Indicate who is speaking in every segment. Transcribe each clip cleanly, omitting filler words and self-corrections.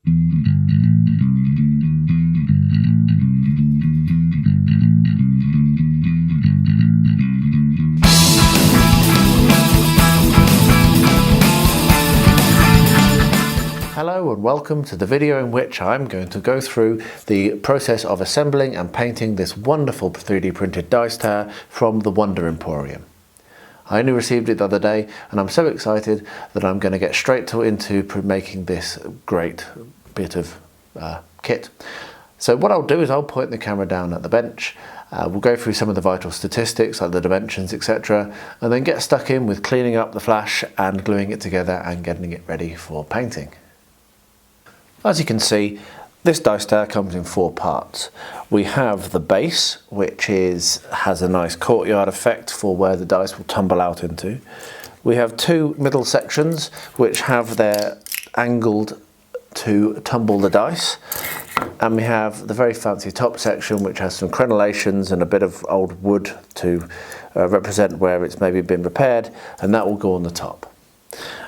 Speaker 1: Hello and welcome to the video in which I'm going to go through the process of assembling and painting this wonderful 3D printed dice tower from the Wonder Emporium. I only received it the other day and I'm so excited that I'm going to get straight into making this great bit of kit. So what I'll do is I'll point the camera down at the bench, we'll go through some of the vital statistics like the dimensions, etc., and then get stuck in with cleaning up the flash and gluing it together and getting it ready for painting. As you can see, this dice tower comes in 4 parts. We have the base, which has a nice courtyard effect for where the dice will tumble out into. We have 2 middle sections, which have their angled to tumble the dice. And we have the very fancy top section, which has some crenellations and a bit of old wood to represent where it's maybe been repaired, and that will go on the top.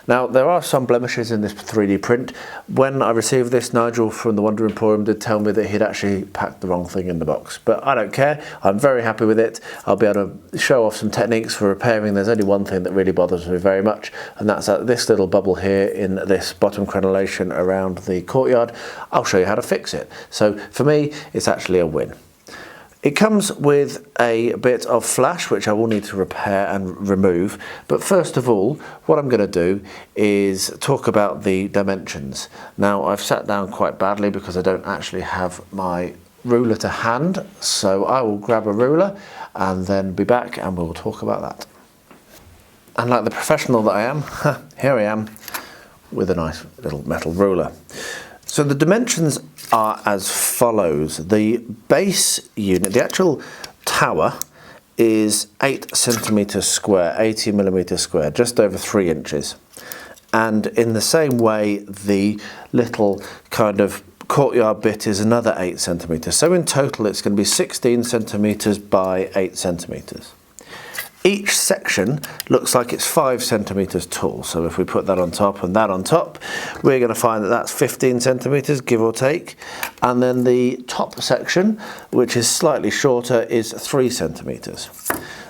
Speaker 1: Now, there are some blemishes in this 3D print. When I received this, Nigel from the Wonder Emporium did tell me that he'd actually packed the wrong thing in the box, but I don't care. I'm very happy with it. I'll be able to show off some techniques for repairing. There's only one thing that really bothers me very much, and that's this little bubble here in this bottom crenellation around the courtyard. I'll show you how to fix it. So for me, it's actually a win. It comes with a bit of flash, which I will need to repair and remove. But first of all, what I'm going to do is talk about the dimensions. Now, I've sat down quite badly because I don't actually have my ruler to hand. So I will grab a ruler and then be back and we'll talk about that. And like the professional that I am, here I am with a nice little metal ruler. So the dimensions are as follows. The base unit, the actual tower, is 8 centimetres square, 80 millimetres square, just over 3 inches. And in the same way, the little kind of courtyard bit is another 8 centimetres. So in total, it's going to be 16 centimetres by 8 centimetres. Each section looks like it's 5 centimetres tall, so if we put that on top and that on top, we're going to find that that's 15 centimetres, give or take. And then the top section, which is slightly shorter, is 3 centimetres.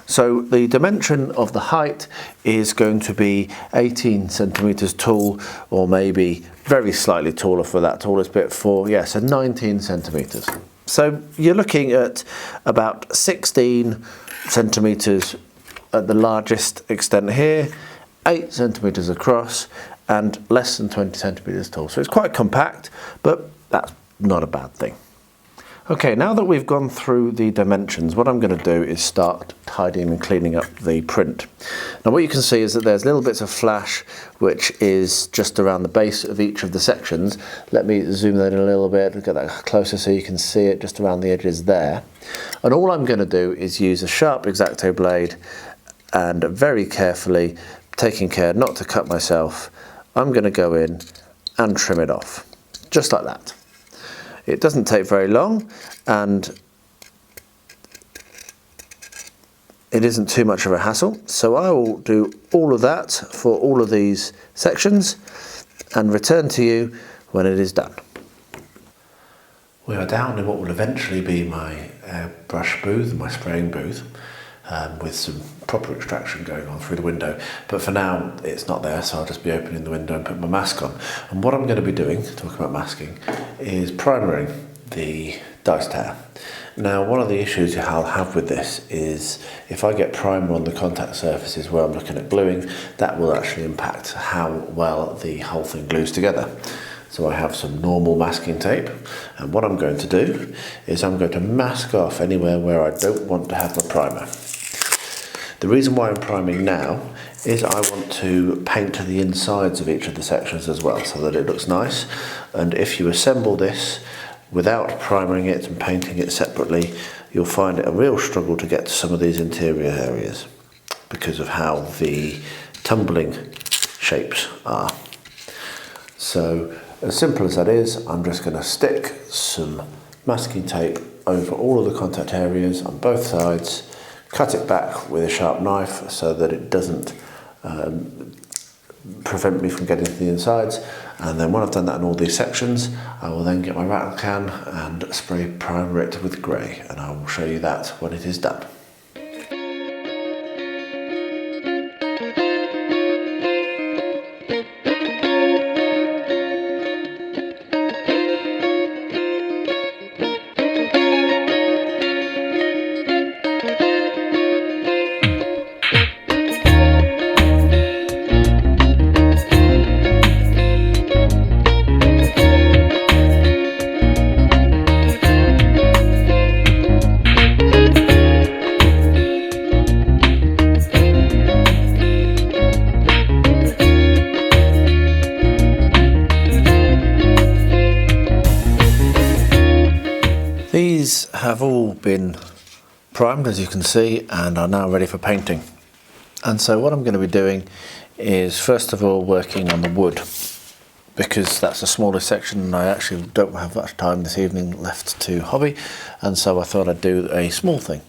Speaker 1: So the dimension of the height is going to be 18 centimetres tall, or maybe very slightly taller for that tallest bit, so 19 centimetres. So you're looking at about 16 centimetres at the largest extent here, 8 centimetres across, and less than 20 centimetres tall. So it's quite compact, but that's not a bad thing. Okay, now that we've gone through the dimensions, what I'm going to do is start tidying and cleaning up the print. Now what you can see is that there's little bits of flash which is just around the base of each of the sections. Let me zoom that in a little bit, get that closer so you can see it just around the edges there. And all I'm going to do is use a sharp X-Acto blade and very carefully, taking care not to cut myself, I'm going to go in and trim it off, just like that. It doesn't take very long and it isn't too much of a hassle, so I will do all of that for all of these sections and return to you when it is done. We are down in what will eventually be my brush booth, my spraying booth, with some proper extraction going on through the window, but for now it's not there, so I'll just be opening the window and put my mask on. And what I'm going to be doing, talking about masking, is primering the dice tower. Now, one of the issues I'll have with this is if I get primer on the contact surfaces where I'm looking at gluing, that will actually impact how well the whole thing glues together. So I have some normal masking tape, and what I'm going to do is I'm going to mask off anywhere where I don't want to have my primer. The reason why I'm priming now is I want to paint the insides of each of the sections as well, so that it looks nice. And if you assemble this without priming it and painting it separately, you'll find it a real struggle to get to some of these interior areas because of how the tumbling shapes are. So as simple as that is, I'm just going to stick some masking tape over all of the contact areas on both sides, cut it back with a sharp knife so that it doesn't prevent me from getting to the insides. And then when I've done that in all these sections, I will then get my rattle can and spray primer it with grey, and I will show you that when it is done. These have all been primed, as you can see, and are now ready for painting. And so what I'm going to be doing is first of all working on the wood, because that's the smallest section and I actually don't have much time this evening left to hobby, and so I thought I'd do a small thing.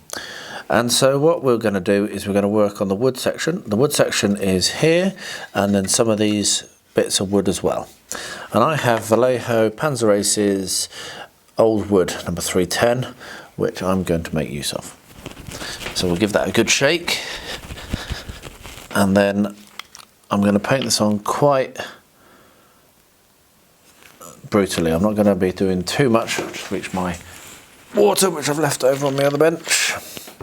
Speaker 1: And so what we're going to do is we're going to work on the wood section. The wood section is here, and then some of these bits of wood as well. And I have Vallejo Panzer Aces old wood number 310, which I'm going to make use of. So we'll give that a good shake, and then I'm going to paint this on quite brutally. I'm not going to be doing too much. I'll just reach my water, which I've left over on the other bench.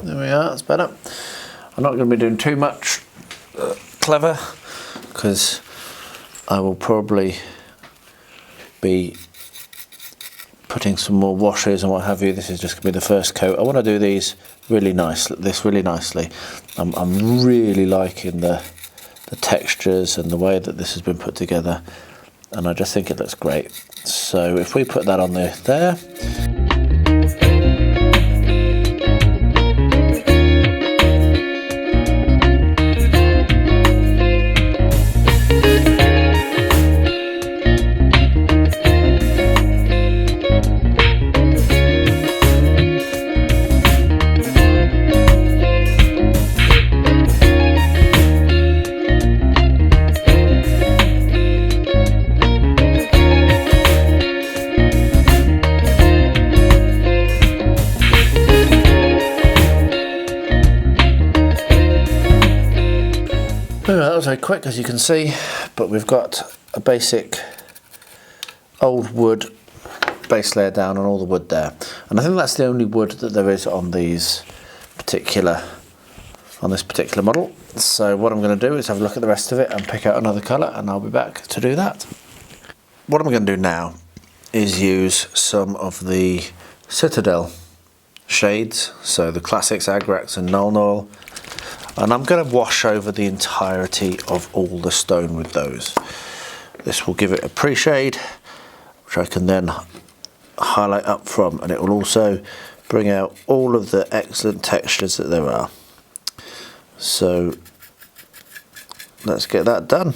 Speaker 1: There we are, that's better. I'm not going to be doing too much clever, because I will probably be putting some more washes and what have you. This is just going to be the first coat. I want to do these really nice, really nicely. I'm really liking the textures and the way that this has been put together, and I just think it looks great. So if we put that on there. That was very quick, as you can see, but we've got a basic old wood base layer down on all the wood there, and I think that's the only wood that there is on this particular model. So what I'm going to do is have a look at the rest of it and pick out another colour, and I'll be back to do that. What I'm going to do now is use some of the Citadel shades, so the classics Agrax and Null Noil. And I'm going to wash over the entirety of all the stone with those. This will give it a pre-shade, which I can then highlight up from, and it will also bring out all of the excellent textures that there are. So let's get that done.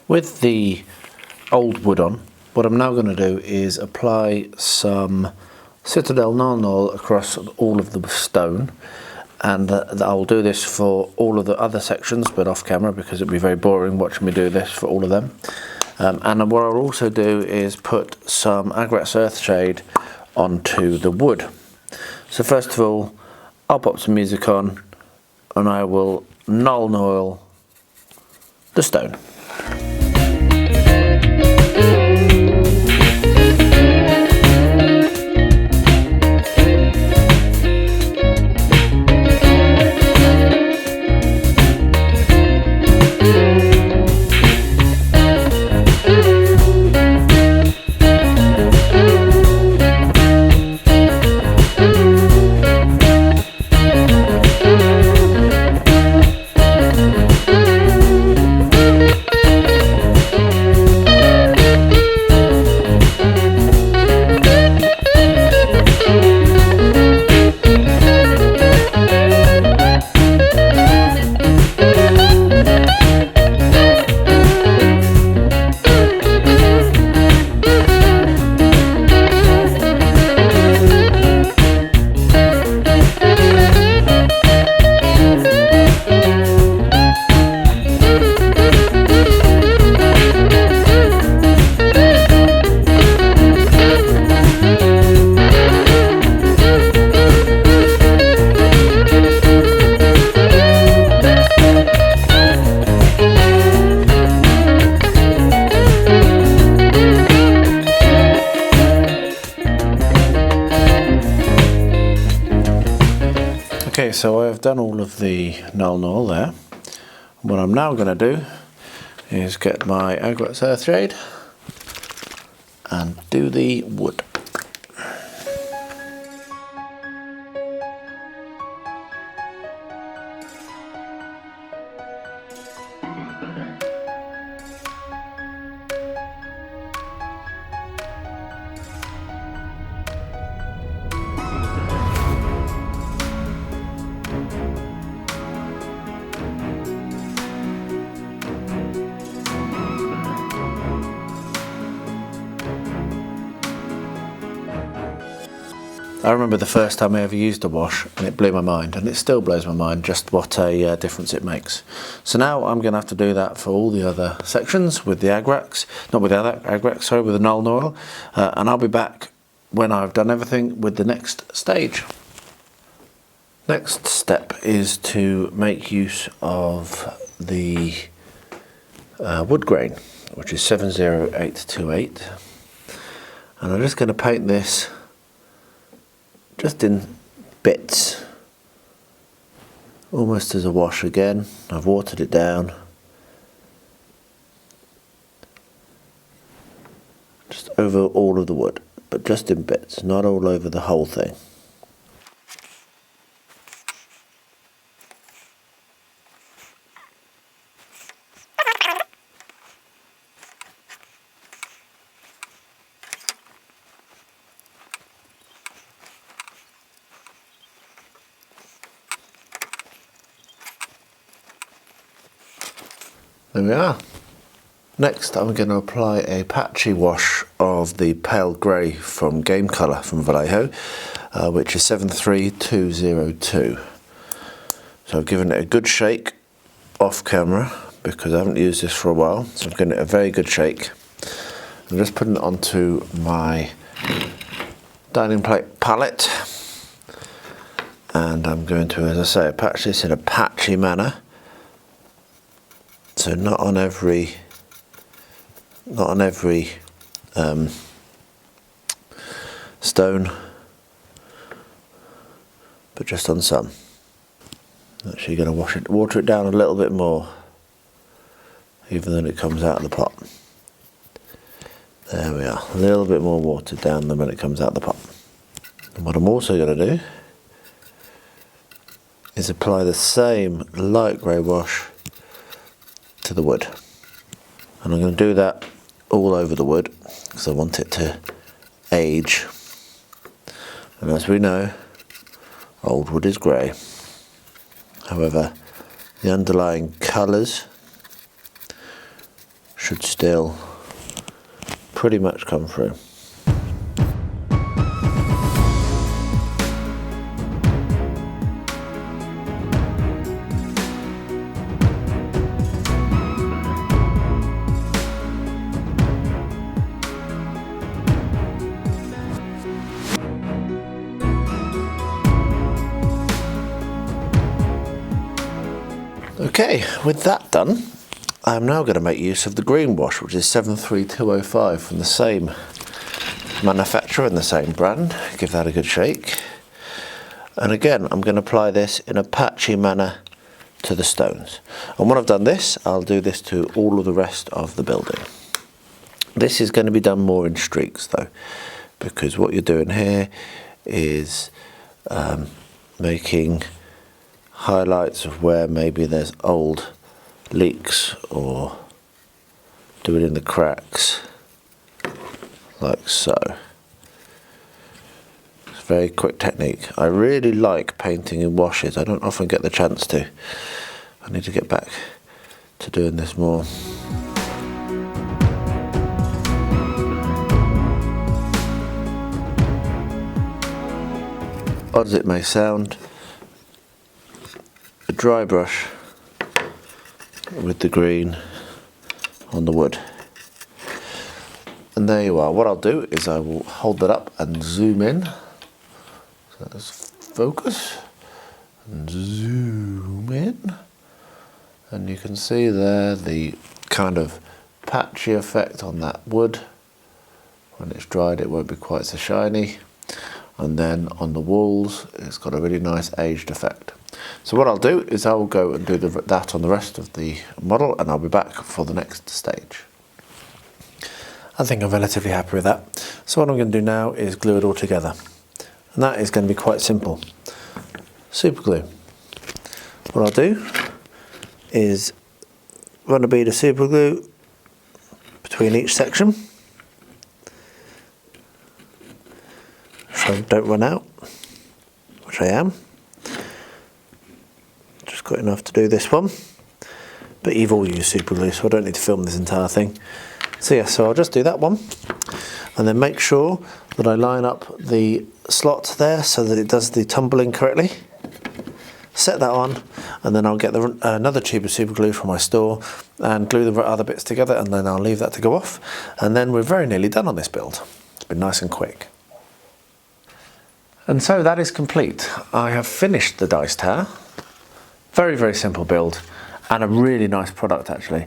Speaker 1: With the old wood on, what I'm now going to do is apply some Citadel Null across all of the stone, and I'll do this for all of the other sections, but off camera, because it'd be very boring watching me do this for all of them. And what I'll also do is put some Agrax Earthshade onto the wood. So first of all, I'll pop some music on, and I will null the stone. Okay, so I've done all of the null there. What I'm now going to do is get my Agrax Earthshade and do the wood. I remember the first time I ever used a wash, and it blew my mind, and it still blows my mind just what a difference it makes. So now I'm going to have to do that for all the other sections with the Agrax, not with the other Agrax, sorry, with the null oil, and I'll be back when I've done everything with the next stage. Next step is to make use of the wood grain, which is 70828, and I'm just going to paint this just in bits, almost as a wash again. I've watered it down, just over all of the wood, but just in bits, not all over the whole thing. There we are. Next I'm going to apply a patchy wash of the pale grey from Game Colour from Vallejo, which is 73202. So I've given it a good shake off camera because I haven't used this for a while, so I'm giving it a very good shake. I'm just putting it onto my dining plate palette, and I'm going to, as I say, patch this in a patchy manner. So not on every stone, but just on some. Actually going to water it down a little bit more, even though it comes out of the pot. There we are, a little bit more watered down than when it comes out of the pot. And what I'm also going to do is apply the same light grey wash to the wood, and I'm going to do that all over the wood because I want it to age, and as we know, old wood is grey. However, the underlying colours should still pretty much come through. Okay, with that done, I'm now going to make use of the green wash, which is 73205 from the same manufacturer and the same brand. Give that a good shake. And again, I'm going to apply this in a patchy manner to the stones. And when I've done this, I'll do this to all of the rest of the building. This is going to be done more in streaks though, because what you're doing here is making highlights of where maybe there's old leaks, or do it in the cracks like so. It's a very quick technique. I really like painting in washes. I don't often get the chance to. I need to get back to doing this more. Odd as it may sound, a dry brush with the green on the wood. And there you are. What I'll do is I will hold that up and zoom in. So let's focus and zoom in. And you can see there the kind of patchy effect on that wood. When it's dried, it won't be quite so shiny. And then on the walls, it's got a really nice aged effect. So what I'll do is I'll go and do that on the rest of the model, and I'll be back for the next stage. I think I'm relatively happy with that. So what I'm going to do now is glue it all together. And that is going to be quite simple. Super glue. What I'll do is run a bead of super glue between each section, so I don't run out, which I am. Just got enough to do this one, but you've all used super glue, so I don't need to film this entire thing. So yeah, so I'll just do that one, and then make sure that I line up the slot there so that it does the tumbling correctly. Set that on, and then I'll get another tube of super glue from my store and glue the other bits together, and then I'll leave that to go off, and then we're very nearly done on this build. It's been nice and quick. And so that is complete. I have finished the dice tower. Very, very simple build, and a really nice product actually.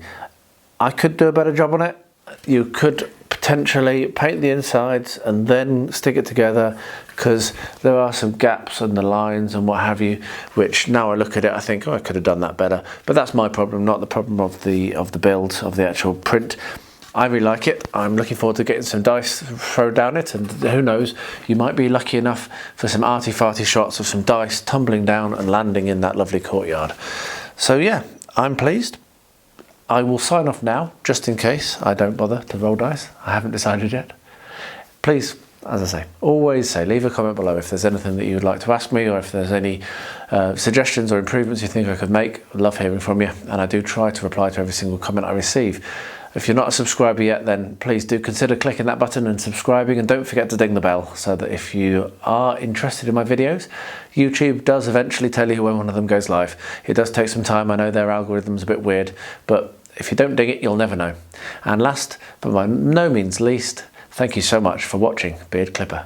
Speaker 1: I could do a better job on it. You could potentially paint the insides and then stick it together, because there are some gaps in the lines and what have you, which now I look at it I think, oh, I could have done that better. But that's my problem, not the problem of the build, of the actual print. I really like it. I'm looking forward to getting some dice thrown down it, and who knows, you might be lucky enough for some arty-farty shots of some dice tumbling down and landing in that lovely courtyard. So yeah, I'm pleased. I will sign off now, just in case I don't bother to roll dice. I haven't decided yet. Please, as I say, always say, leave a comment below if there's anything that you would like to ask me, or if there's any suggestions or improvements you think I could make. I love hearing from you, and I do try to reply to every single comment I receive. If you're not a subscriber yet, then please do consider clicking that button and subscribing, and don't forget to ding the bell, so that if you are interested in my videos, YouTube does eventually tell you when one of them goes live. It does take some time. I know their algorithm's a bit weird, but if you don't ding it, you'll never know. And last, but by no means least, thank you so much for watching Beard Clipper.